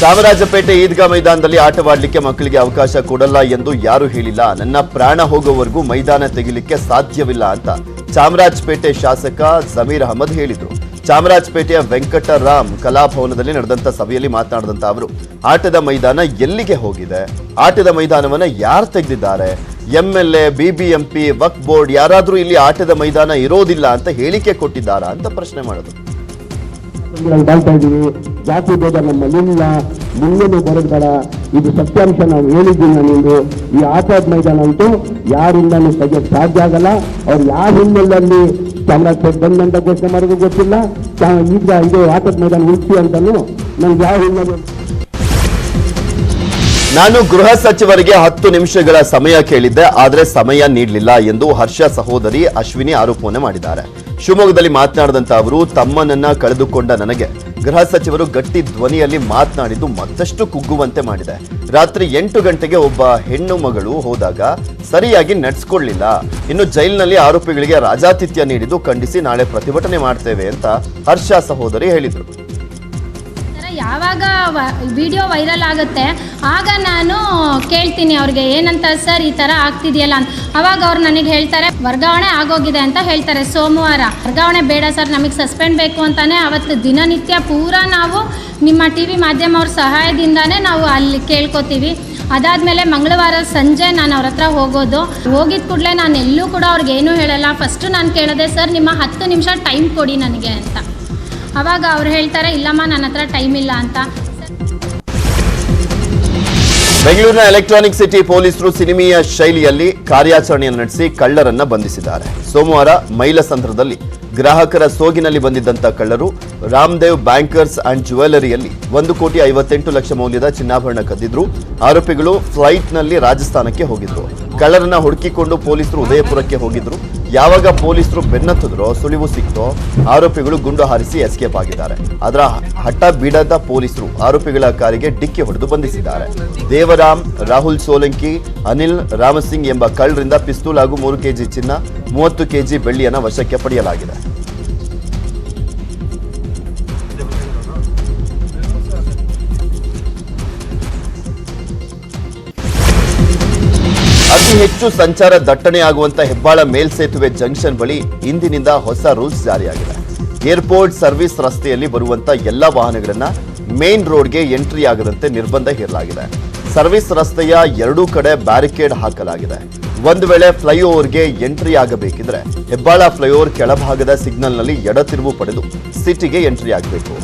ಚಾಮರಾಜಪೇಟೆ ಈದ್ಗಾ ಮೈದಾನದಲ್ಲಿ ಆಟವಾಡಲಿಕ್ಕೆ ಮಕ್ಕಳಿಗೆ ಅವಕಾಶ ಕೊಡಲ್ಲ ಎಂದು ಯಾರು ಹೇಳಿಲ್ಲ. ನನ್ನ ಪ್ರಾಣ ಹೋಗುವವರೆಗೂ ಮೈದಾನ ತೆಗಿಲಿಕ್ಕೆ ಸಾಧ್ಯವಿಲ್ಲ ಅಂತ ಚಾಮರಾಜಪೇಟೆ ಶಾಸಕ ಜಮೀರ್ ಅಹಮದ್ ಹೇಳಿದರು. ಚಾಮರಾಜಪೇಟೆಯ ವೆಂಕಟರಾಮ್ ಕಲಾಭವನದಲ್ಲಿ ನಡೆದಂತ ಸಭೆಯಲ್ಲಿ ಮಾತನಾಡಿದಂತ ಅವರು, ಆಟದ ಮೈದಾನ ಎಲ್ಲಿಗೆ ಹೋಗಿದೆ? ಆಟದ ಮೈದಾನವನ್ನ ಯಾರು ತೆಗೆದಿದ್ದಾರೆ? ಎಂಎಲ್ಎ, ಬಿಬಿಎಂಪಿ, ವಕ್ಫ್ ಬೋರ್ಡ್ ಯಾರಾದ್ರೂ ಇಲ್ಲಿ ಆಟದ ಮೈದಾನ ಇರೋದಿಲ್ಲ ಅಂತ ಹೇಳಿಕೆ ಕೊಟ್ಟಿದ್ದಾರಾ ಅಂತ ಪ್ರಶ್ನೆ ಮಾಡಿದ್ರು. ಕಾಣ್ತಾ ಇದೀವಿ, ಜಾತಿ ಭೇದ ನಮ್ಮಲ್ಲಿಲ್ಲ, ಮುಂದೇನು ಬರೋದಲ್ಲ, ಇದು ಸತ್ಯಾಂಶ ನಾವು ಹೇಳಿದ್ದೀವಿ. ನಾನಿಂದು ಈ ಆಟದ ಮೈದಾನ ಅಂತೂ ಯಾರಿಂದಲೂ ತೆಗೆಯಕ್ಕೆ ಸಾಧ್ಯ ಆಗಲ್ಲ. ಅವ್ರು ಯಾವ ಹಿನ್ನೆಲೆಯಲ್ಲಿ ಚಾಮರಾಜಪೇಟೆ ಬಂದಂತ ಘೋಷಣೆ ಮಾಡೋದು ಗೊತ್ತಿಲ್ಲ. ಈಗ ಇದು ಆಟದ ಮೈದಾನ ಉಳಿಸಿ ಅಂತಲೂ ನನ್ಗೆ ಯಾವ ಹಿನ್ನೆಲೆ. ನಾನು ಗೃಹ ಸಚಿವರಿಗೆ 10 ನಿಮಿಷಗಳ ಸಮಯ ಕೇಳಿದ್ದೆ, ಆದರೆ ಸಮಯ ನೀಡಲಿಲ್ಲ ಎಂದು ಹರ್ಷ ಸಹೋದರಿ ಅಶ್ವಿನಿ ಆರೋಪವನ್ನು ಮಾಡಿದ್ದಾರೆ. ಶಿವಮೊಗ್ಗದಲ್ಲಿ ಮಾತನಾಡಿದಂತ ಅವರು, ತಮ್ಮನನ್ನ ಕಳೆದುಕೊಂಡ ನನಗೆ ಗೃಹ ಸಚಿವರು ಗಟ್ಟಿ ಧ್ವನಿಯಲ್ಲಿ ಮಾತನಾಡಿದ್ದು ಮತ್ತಷ್ಟು ಕುಗ್ಗುವಂತೆ ಮಾಡಿದೆ. ರಾತ್ರಿ 8 ಗಂಟೆಗೆ ಒಬ್ಬ ಹೆಣ್ಣು ಮಗಳು ಹೋದಾಗ ಸರಿಯಾಗಿ ನಡೆಸ್ಕೊಳ್ಳಿಲ್ಲ. ಇನ್ನು ಜೈಲಿನಲ್ಲಿ ಆರೋಪಿಗಳಿಗೆ ರಾಜಾತಿಥ್ಯ ನೀಡಿದ್ದು ಖಂಡಿಸಿ ನಾಳೆ ಪ್ರತಿಭಟನೆ ಮಾಡ್ತೇವೆ ಅಂತ ಹರ್ಷ ಸಹೋದರಿ ಹೇಳಿದರು. ಯಾವಾಗ ವಿಡಿಯೋ ವೈರಲ್ ಆಗುತ್ತೆ ಆಗ ನಾನು ಕೇಳ್ತೀನಿ ಅವ್ರಿಗೆ, ಏನಂತ ಸರ್ ಈ ಥರ ಆಗ್ತಿದೆಯಲ್ಲ ಅಂತ. ಅವಾಗ ಅವ್ರು ನನಗೆ ಹೇಳ್ತಾರೆ ವರ್ಗಾವಣೆ ಆಗೋಗಿದೆ ಅಂತ ಹೇಳ್ತಾರೆ. ಸೋಮವಾರ ವರ್ಗಾವಣೆ ಬೇಡ ಸರ್, ನಮಗೆ ಸಸ್ಪೆಂಡ್ ಬೇಕು ಅಂತಾನೆ ಅವತ್ತು ದಿನನಿತ್ಯ ಪೂರ ನಾವು ನಿಮ್ಮ ಟಿ ವಿ ಮಾಧ್ಯಮವ್ರ ಸಹಾಯದಿಂದಾನೇ ನಾವು ಅಲ್ಲಿ ಕೇಳ್ಕೊತೀವಿ. ಅದಾದಮೇಲೆ ಮಂಗಳವಾರ ಸಂಜೆ ನಾನು ಅವ್ರ ಹತ್ರ ಹೋಗಿದ ಕೂಡಲೇ ನಾನು ಎಲ್ಲೂ ಕೂಡ ಅವ್ರಿಗೇನೂ ಹೇಳಲ್ಲ. ಫಸ್ಟು ನಾನು ಕೇಳೋದೆ, ಸರ್ ನಿಮ್ಮ 10 ನಿಮಿಷ ಟೈಮ್ ಕೊಡಿ ನನಗೆ ಅಂತ. ಅವಾಗ ಅವ್ರು ಹೇಳ್ತಾರೆ, ಇಲ್ಲಮ್ಮ ನನ್ನ ಹತ್ರ ಟೈಮ್ ಇಲ್ಲ ಅಂತ. ಬೆಂಗಳೂರಿನ ಎಲೆಕ್ಟ್ರಾನಿಕ್ ಸಿಟಿ ಪೊಲೀಸರು ಸಿನಿಮೀಯ ಶೈಲಿಯಲ್ಲಿ ಕಾರ್ಯಾಚರಣೆಯನ್ನು ನಡೆಸಿ ಕಳ್ಳರನ್ನ ಬಂಧಿಸಿದ್ದಾರೆ. ಸೋಮವಾರ ಮೈಲಸಂದ್ರದಲ್ಲಿ ಗ್ರಾಹಕರ ಸೋಗಿನಲ್ಲಿ ಬಂದಿದ್ದಂತ ಕಳ್ಳರು ರಾಮದೇವ್ ಬ್ಯಾಂಕರ್ಸ್ ಅಂಡ್ ಜ್ಯುವೆಲರಿಯಲ್ಲಿ 1,58,00,000 ಮೌಲ್ಯದ ಚಿನ್ನಾಭರಣ ಕದ್ದಿದ್ರು. ಆರೋಪಿಗಳು ಫ್ಲೈಟ್ನಲ್ಲಿ ರಾಜಸ್ಥಾನಕ್ಕೆ ಹೋಗಿದ್ರು. ಕಳ್ಳರನ್ನ ಹುಡುಕಿಕೊಂಡು ಪೊಲೀಸರು ಉದಯಪುರಕ್ಕೆ ಹೋಗಿದ್ರು. ಯಾವಾಗ ಪೊಲೀಸರು ಬೆನ್ನತ್ತಿದ್ರೋ ಸುಳಿವು ಸಿಕ್ತೋ ಆರೋಪಿಗಳು ಗುಂಡು ಹಾರಿಸಿ ಎಸ್ಕೇಪ್ ಆಗಿದ್ದಾರೆ. ಅದರ ಹಠ ಬಿಡದ ಪೊಲೀಸರು ಆರೋಪಿಗಳ ಕಾರಿಗೆ ಡಿಕ್ಕಿ ಹೊಡೆದು ಬಂಧಿಸಿದ್ದಾರೆ. ದೇವರಾಮ್, ರಾಹುಲ್ ಸೋಲಂಕಿ, ಅನಿಲ್ ರಾಮಸಿಂಗ್ ಎಂಬ ಕಳ್ಳರಿಂದ ಪಿಸ್ತೂಲ್ ಹಾಗೂ 3 ಕೆಜಿ ಚಿನ್ನ, 30 ಕೆಜಿ ಬೆಳ್ಳಿಯನ್ನು ವಶಕ್ಕೆ ಪಡೆಯಲಾಗಿದೆ. ಅತಿ ಹೆಚ್ಚು ಸಂಚಾರ ದಟ್ಟಣೆಯಾಗುವಂತ ಹೆಬ್ಬಾಳ ಮೇಲ್ಸೇತುವೆ ಜಂಕ್ಷನ್ ಬಳಿ ಇಂದಿನಿಂದ ಹೊಸ ರೂಲ್ಸ್ ಜಾರಿಯಾಗಿದೆ. ಏರ್ಪೋರ್ಟ್ ಸರ್ವಿಸ್ ರಸ್ತೆಯಲ್ಲಿ ಬರುವಂತ ಎಲ್ಲಾ ವಾಹನಗಳನ್ನ ಮೇನ್ ರೋಡ್ಗೆ ಎಂಟ್ರಿ ಆಗದಂತೆ ನಿರ್ಬಂಧ ಹೇರಲಾಗಿದೆ. ಸರ್ವಿಸ್ ರಸ್ತೆಯ 2 ಕಡೆ ಬ್ಯಾರಿಕೇಡ್ ಹಾಕಲಾಗಿದೆ. ಒಂದು ವೇಳೆ ಫ್ಲೈಓವರ್ಗೆ ಎಂಟ್ರಿ ಆಗಬೇಕಿದ್ರೆ ಹೆಬ್ಬಾಳ ಫ್ಲೈಓವರ್ ಕೆಳಭಾಗದ ಸಿಗ್ನಲ್ನಲ್ಲಿ ಎಡತಿರುವು ಪಡೆದು ಸಿಟಿಗೆ ಎಂಟ್ರಿ ಆಗಬೇಕು.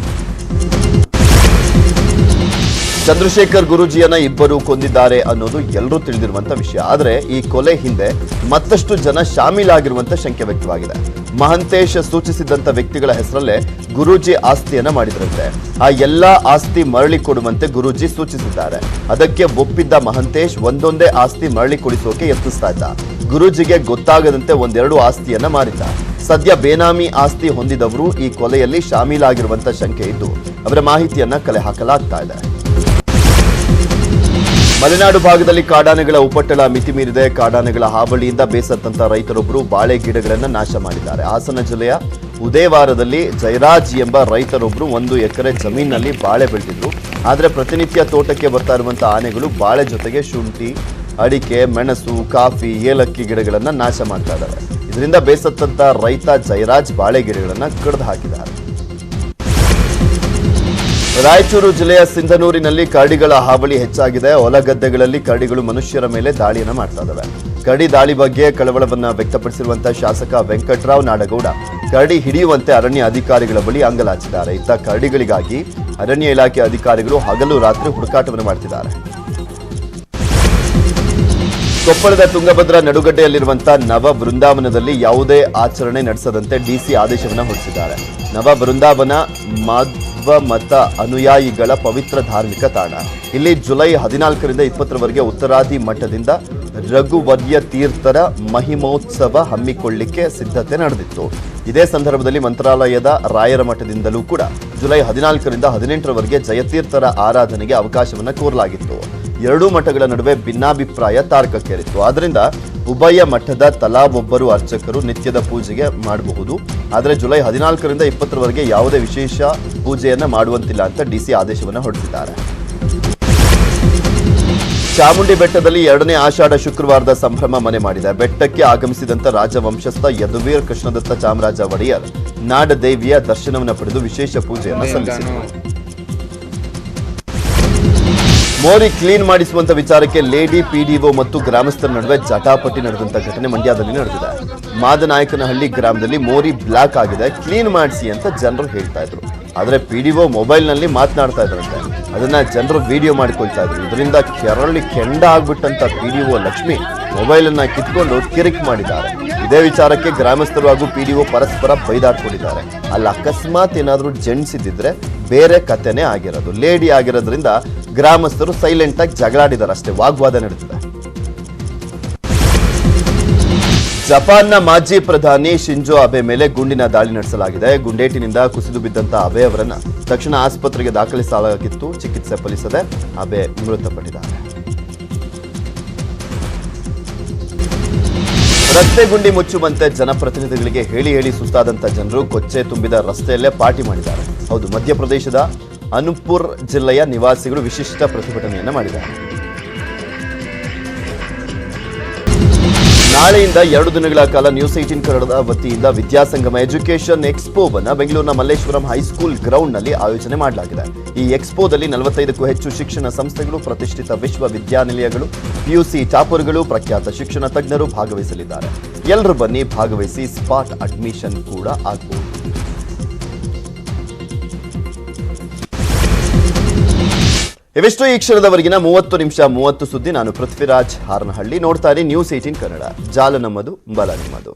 ಚಂದ್ರಶೇಖರ್ ಗುರೂಜಿಯನ್ನ ಇಬ್ಬರು ಕೊಂದಿದ್ದಾರೆ ಅನ್ನೋದು ಎಲ್ಲರೂ ತಿಳಿದಿರುವಂತ ವಿಷಯ. ಆದರೆ ಈ ಕೊಲೆ ಹಿಂದೆ ಮತ್ತಷ್ಟು ಜನ ಶಾಮೀಲಾಗಿರುವಂತ ಶಂಕೆ ವ್ಯಕ್ತವಾಗಿದೆ. ಮಹಂತೇಶ್ ಸೂಚಿಸಿದಂತ ವ್ಯಕ್ತಿಗಳ ಹೆಸರಲ್ಲೇ ಗುರೂಜಿ ಆಸ್ತಿಯನ್ನ ಮಾಡಿದ್ರಂತೆ. ಆ ಎಲ್ಲಾ ಆಸ್ತಿ ಮರಳಿ ಕೊಡುವಂತೆ ಗುರೂಜಿ ಸೂಚಿಸಿದ್ದಾರೆ. ಅದಕ್ಕೆ ಒಪ್ಪಿದ್ದ ಮಹಂತೇಶ್ ಒಂದೊಂದೇ ಆಸ್ತಿ ಮರಳಿ ಕೊಡಿಸೋಕೆ ಯತ್ನಿಸ್ತಾ ಇದ್ದ. ಗುರೂಜಿಗೆ ಗೊತ್ತಾಗದಂತೆ 1-2 ಆಸ್ತಿಯನ್ನ ಮಾರಿದ್ದ. ಸದ್ಯ ಬೇನಾಮಿ ಆಸ್ತಿ ಹೊಂದಿದವರು ಈ ಕೊಲೆಯಲ್ಲಿ ಶಾಮೀಲಾಗಿರುವಂತ ಶಂಕೆ ಇದ್ದು ಅವರ ಮಾಹಿತಿಯನ್ನ ಕಲೆ ಹಾಕಲಾಗ್ತಾ ಇದೆ. ಮಲೆನಾಡು ಭಾಗದಲ್ಲಿ ಕಾಡಾನೆಗಳ ಉಪಟಳ ಮಿತಿ ಮೀರಿದೆ. ಕಾಡಾನೆಗಳ ಹಾವಳಿಯಿಂದ ಬೇಸತ್ತಂತ ರೈತರೊಬ್ಬರು ಬಾಳೆ ಗಿಡಗಳನ್ನು ನಾಶ ಮಾಡಿದ್ದಾರೆ. ಹಾಸನ ಜಿಲ್ಲೆಯ ಉದಯವಾರದಲ್ಲಿ ಜಯರಾಜ್ ಎಂಬ ರೈತರೊಬ್ಬರು 1 ಎಕರೆ ಜಮೀನಿನಲ್ಲಿ ಬಾಳೆ ಬೆಳೆದಿದ್ರು. ಆದರೆ ಪ್ರತಿನಿತ್ಯ ತೋಟಕ್ಕೆ ಬರ್ತಾ ಇರುವಂತಹ ಆನೆಗಳು ಬಾಳೆ ಜೊತೆಗೆ ಶುಂಠಿ, ಅಡಿಕೆ, ಮೆಣಸು, ಕಾಫಿ, ಏಲಕ್ಕಿ ಗಿಡಗಳನ್ನು ನಾಶ ಮಾಡ್ತಾ ಇದ್ದಾರೆ. ಇದರಿಂದ ಬೇಸತ್ತಂತ ರೈತ ಜಯರಾಜ್ ಬಾಳೆ ಗಿಡಗಳನ್ನು ಕಡಿದು ಹಾಕಿದ್ದಾರೆ. ರಾಯಚೂರು ಜಿಲ್ಲೆಯ ಸಿಂಧನೂರಿನಲ್ಲಿ ಕರಡಿಗಳ ಹಾವಳಿ ಹೆಚ್ಚಾಗಿದೆ. ಹೊಲಗದ್ದೆಗಳಲ್ಲಿ ಕರಡಿಗಳು ಮನುಷ್ಯರ ಮೇಲೆ ದಾಳಿಯನ್ನು ಮಾಡ್ತಾ ಇದ್ದಾವೆ. ಕರಡಿ ದಾಳಿ ಬಗ್ಗೆ ಕಳವಳವನ್ನ ವ್ಯಕ್ತಪಡಿಸಿರುವಂತಹ ಶಾಸಕ ವೆಂಕಟರಾವ್ ನಾಡಗೌಡ ಕರಡಿ ಹಿಡಿಯುವಂತೆ ಅರಣ್ಯ ಅಧಿಕಾರಿಗಳ ಬಳಿ ಅಂಗಲಾಚಿದ್ದಾರೆ. ಇತ್ತ ಕರಡಿಗಳಿಗಾಗಿ ಅರಣ್ಯ ಇಲಾಖೆ ಅಧಿಕಾರಿಗಳು ಹಗಲು ರಾತ್ರಿ ಹುಡುಕಾಟವನ್ನು ಮಾಡ್ತಿದ್ದಾರೆ. ಕೊಪ್ಪಳದ ತುಂಗಭದ್ರಾ ನಡುಗಡ್ಡೆಯಲ್ಲಿರುವಂತಹ ನವ ಬೃಂದಾವನದಲ್ಲಿ ಯಾವುದೇ ಆಚರಣೆ ನಡೆಸದಂತೆ ಡಿಸಿ ಆದೇಶವನ್ನು ಹೊರಡಿಸಿದ್ದಾರೆ. ನವ ಬೃಂದಾವನ ಮಾಧ್ವ ಮತ ಅನುಯಾಯಿಗಳ ಪವಿತ್ರ ಧಾರ್ಮಿಕ ತಾಣ. ಇಲ್ಲಿ ಜುಲೈ 14ರಿಂದ 20ರವರೆಗೆ ಉತ್ತರಾದಿ ಮಠದಿಂದ ರಘುವರ್ಯ ತೀರ್ಥರ ಮಹಿಮೋತ್ಸವ ಹಮ್ಮಿಕೊಳ್ಳಿಕ್ಕೆ ಸಿದ್ಧತೆ ನಡೆದಿತ್ತು. ಇದೇ ಸಂದರ್ಭದಲ್ಲಿ ಮಂತ್ರಾಲಯದ ರಾಯರ ಮಠದಿಂದಲೂ ಕೂಡ ಜುಲೈ 14ರಿಂದ 18ರವರೆಗೆ ಜಯತೀರ್ಥರ ಆರಾಧನೆಗೆ ಅವಕಾಶವನ್ನು ಕೋರಲಾಗಿತ್ತು. ಎರಡೂ ಮಠಗಳ ನಡುವೆ ಭಿನ್ನಾಭಿಪ್ರಾಯ ತಾರಕಕ್ಕೇರಿತ್ತು. ಆದ್ದರಿಂದ ಉಭಯ ಮಠದ ತಲಾ ಒಬ್ಬರು ಅರ್ಚಕರು ನಿತ್ಯದ ಪೂಜೆಗೆ ಮಾಡಬಹುದು. ಆದರೆ ಜುಲೈ 14ರಿಂದ 20ರವರೆಗೆ ಯಾವುದೇ ವಿಶೇಷ ಪೂಜೆಯನ್ನ ಮಾಡುವಂತಿಲ್ಲ ಅಂತ ಡಿಸಿ ಆದೇಶವನ್ನು ಹೊರಡಿಸಿದ್ದಾರೆ. ಚಾಮುಂಡಿ ಬೆಟ್ಟದಲ್ಲಿ 2ನೇ ಆಷಾಢ ಶುಕ್ರವಾರದ ಸಂಭ್ರಮ ಮನೆ ಮಾಡಿದೆ. ಬೆಟ್ಟಕ್ಕೆ ಆಗಮಿಸಿದಂತ ರಾಜವಂಶಸ್ಥ ಯದುವೀರ್ ಕೃಷ್ಣದತ್ತ ಚಾಮರಾಜ ಒಡೆಯರ್ ನಾಡದೇವಿಯ ದರ್ಶನವನ್ನು ಪಡೆದು ವಿಶೇಷ ಪೂಜೆಯನ್ನು ಸಲ್ಲಿಸಿದರು. ಮೋರಿ ಕ್ಲೀನ್ ಮಾಡಿಸುವಂತ ವಿಚಾರಕ್ಕೆ ಲೇಡಿ ಪಿಡಿಒ ಮತ್ತು ಗ್ರಾಮಸ್ಥರ ನಡುವೆ ಜಟಾಪಟಿ ನಡೆದಂತ ಘಟನೆ ಮಂಡ್ಯದಲ್ಲಿ ನಡೆದಿದೆ. ಮಾದನಾಯಕನಹಳ್ಳಿ ಗ್ರಾಮದಲ್ಲಿ ಮೋರಿ ಬ್ಲಾಕ್ ಆಗಿದೆ, ಕ್ಲೀನ್ ಮಾಡಿಸಿ ಅಂತ ಜನರು ಹೇಳ್ತಾ ಇದ್ರು. ಆದ್ರೆ ಪಿಡಿಒ ಮೊಬೈಲ್ ನಲ್ಲಿ ಮಾತನಾಡ್ತಾ ಇದ್ರಂತೆ. ಅದನ್ನ ಜನರು ವಿಡಿಯೋ ಮಾಡಿಕೊಳ್ತಾ ಇದ್ರು. ಇದರಿಂದ ಕೆರಳಿ ಕೆಂಡ ಆಗ್ಬಿಟ್ಟಂತ ಪಿಡಿಒ ಲಕ್ಷ್ಮಿ ಮೊಬೈಲ್ ಅನ್ನ ಕಿತ್ಕೊಂಡು ಕಿರಿಕ್ ಮಾಡಿದ್ದಾರೆ. ಇದೇ ವಿಚಾರಕ್ಕೆ ಗ್ರಾಮಸ್ಥರು ಹಾಗೂ ಪಿಡಿಒ ಪರಸ್ಪರ ಬೈದಾಡ್ಕೊಂಡಿದ್ದಾರೆ. ಅಲ್ಲಿ ಅಕಸ್ಮಾತ್ ಏನಾದ್ರೂ ಜೆಂಟ್ಸ್ ಇದ್ದಿದ್ರೆ ಬೇರೆ ಕಥೆನೇ ಆಗಿರೋದು. ಲೇಡಿ ಆಗಿರೋದ್ರಿಂದ ಗ್ರಾಮಸ್ಥರು ಸೈಲೆಂಟ್ ಆಗಿ ಜಗಳಾಡಿದ್ದಾರೆ ಅಷ್ಟೇ, ವಾಗ್ವಾದ ನಡೆದಿದೆ. ಜಪಾನ್ನ ಮಾಜಿ ಪ್ರಧಾನಿ ಶಿಂಜೋ ಅಬೆ ಮೇಲೆ ಗುಂಡಿನ ದಾಳಿ ನಡೆಸಲಾಗಿದೆ. ಗುಂಡೇಟಿನಿಂದ ಕುಸಿದು ಬಿದ್ದಂತ ಅಬೆ ಅವರನ್ನ ತಕ್ಷಣ ಆಸ್ಪತ್ರೆಗೆ ದಾಖಲಿಸಲಾಗಿತ್ತು. ಚಿಕಿತ್ಸೆ ಫಲಿಸದೆ ಅಬೆ ಮೃತಪಟ್ಟಿದ್ದಾರೆ. ರಸ್ತೆ ಗುಂಡಿ ಮುಚ್ಚುವಂತೆ ಜನಪ್ರತಿನಿಧಿಗಳಿಗೆ ಹೇಳಿ ಹೇಳಿ ಸುಸ್ತಾದಂತ ಜನರು ಕೊಚ್ಚೆ ತುಂಬಿದ ರಸ್ತೆಯಲ್ಲೇ ಪಾರ್ಟಿ ಮಾಡಿದ್ದಾರೆ. ಹೌದು, ಮಧ್ಯಪ್ರದೇಶದ ಅನುಪುರ್ ಜಿಲ್ಲೆಯ ನಿವಾಸಿಗಳು ವಿಶಿಷ್ಟ ಪ್ರತಿಭಟನೆಯನ್ನ ಮಾಡಿದ್ದಾರೆ. ನಾಳೆಯಿಂದ 2 ದಿನಗಳ ಕಾಲ ನ್ಯೂಸ್ 18 ಕನ್ನಡದ ವತಿಯಿಂದ ವಿದ್ಯಾಸಂಗಮ ಎಜುಕೇಷನ್ ಎಕ್ಸ್ಪೋವನ್ನು ಬೆಂಗಳೂರಿನ ಮಲ್ಲೇಶ್ವರಂ ಹೈಸ್ಕೂಲ್ ಗ್ರೌಂಡ್ನಲ್ಲಿ ಆಯೋಜನೆ ಮಾಡಲಾಗಿದೆ. ಈ ಎಕ್ಸ್ಪೋದಲ್ಲಿ 45ಕ್ಕೂ ಹೆಚ್ಚು ಶಿಕ್ಷಣ ಸಂಸ್ಥೆಗಳು, ಪ್ರತಿಷ್ಠಿತ ವಿಶ್ವವಿದ್ಯಾನಿಲಯಗಳು, ಪಿಯುಸಿ ಟಾಪರ್ಗಳು, ಪ್ರಖ್ಯಾತ ಶಿಕ್ಷಣ ತಜ್ಞರು ಭಾಗವಹಿಸಲಿದ್ದಾರೆ. ಎಲ್ಲರೂ ಬನ್ನಿ, ಭಾಗವಹಿಸಿ, ಸ್ಪಾಟ್ ಅಡ್ಮಿಷನ್ ಕೂಡ ಆಗಬಹುದು. ಇವಿಷ್ಟು ಈ ಕ್ಷಣದವರೆಗಿನ 30 ನಿಮಿಷ 30 ಸುದ್ದಿ. ನಾನು ಪೃಥ್ವಿರಾಜ್ ಹಾರನಹಳ್ಳಿ. ನೋಡ್ತಾ ಇರಿ ನ್ಯೂಸ್ 18 ಕನ್ನಡ. ಜಾಲ ನಮ್ಮದು, ಬಲ ನಿಮ್ಮದು.